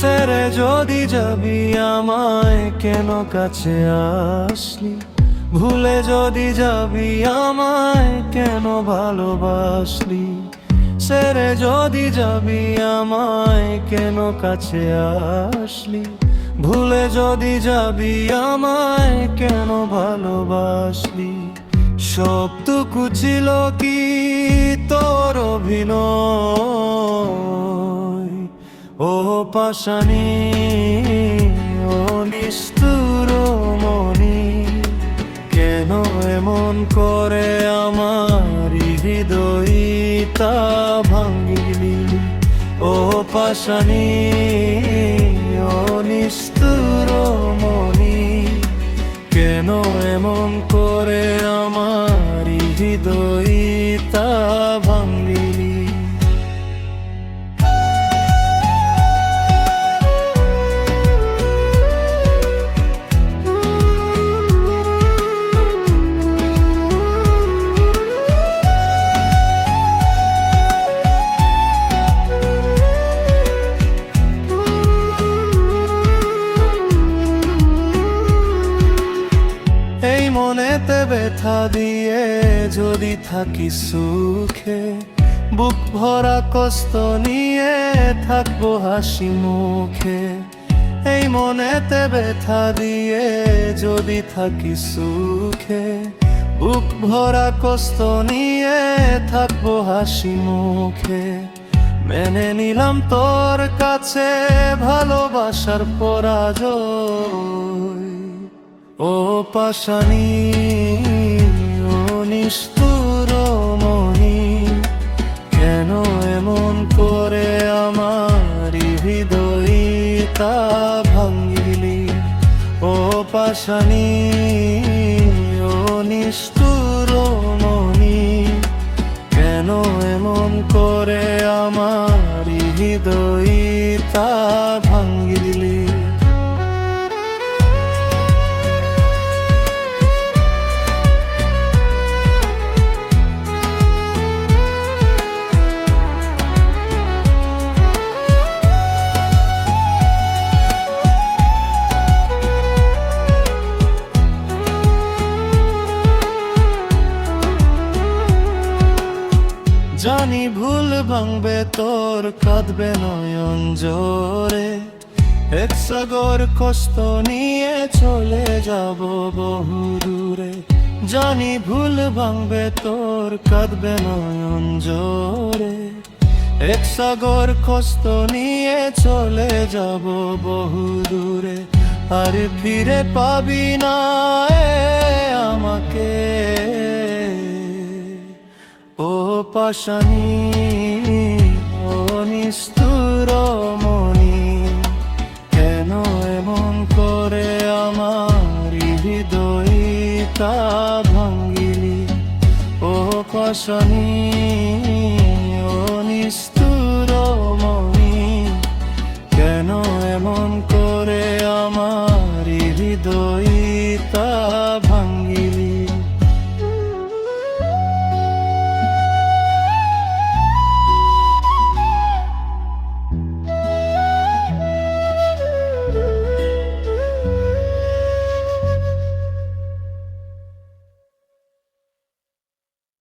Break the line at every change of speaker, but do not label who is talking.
ছেড়ে যদি যাবি আমায় কেন কাছে আসলি, ভুলে যদি যাবি আমায় কেন ভালোবাসলি। ছেড়ে যদি যাবি আমায় কেন কাছে আসলি, ভুলে যদি যাবি আমায় কেন ভালোবাসলি। সবটুকু ছিল কি তোর অভিনয়, ও পাশানি ও নিষ্ঠুর মনি। কেন এমন করে আমার হৃদয়টা ভাঙিলি, ও পাশানি ও নিষ্ঠুর মনি। কেন এমন করে আমার হৃদয়টা ভাঙিলি। এই মনেতে ব্যথা দিয়ে যদি থাকি সুখে, বুক ভরা কষ্ট নিয়ে থাকবো হাসি মুখে। এই মনেতে ব্যথা দিয়ে যদি থাকি সুখে, বুক ভরা কষ্ট নিয়ে থাকবো হাসি মুখে। মেনে নিলাম তোর কাছে ভালোবাসার পরাজয়, ও পাশানি ও নিষ্ঠুর মনি। কেন এমন করে আমার হৃদয়টা ভাঙিলি, ও পাশানি ও নিষ্ঠুর মনি। কেন এমন করে আমার হৃদয়টা ভাঙিলি। জানি ভুল ভাঙবে তোর, কাঁদবে নয়ন জোরে। এক সাগর কষ্ট নিয়ে চলে যাব বহু দূরে। জানি ভুল ভাঙবে তোর, কাঁদবে নয়ন জোরে। এক সাগর কষ্ট নিয়ে চলে যাব বহু দূরে। আর ফিরে পাবি না আমাকে, ও পাশানি ও নিষ্ঠুর মনি। কেন এমন করে আমার হৃদয়টা ভাঙিলি, ও পাশানি ও নিষ্ঠুর মনি। কেন এমন করে আমার হৃদয়টা ভাঙিলি।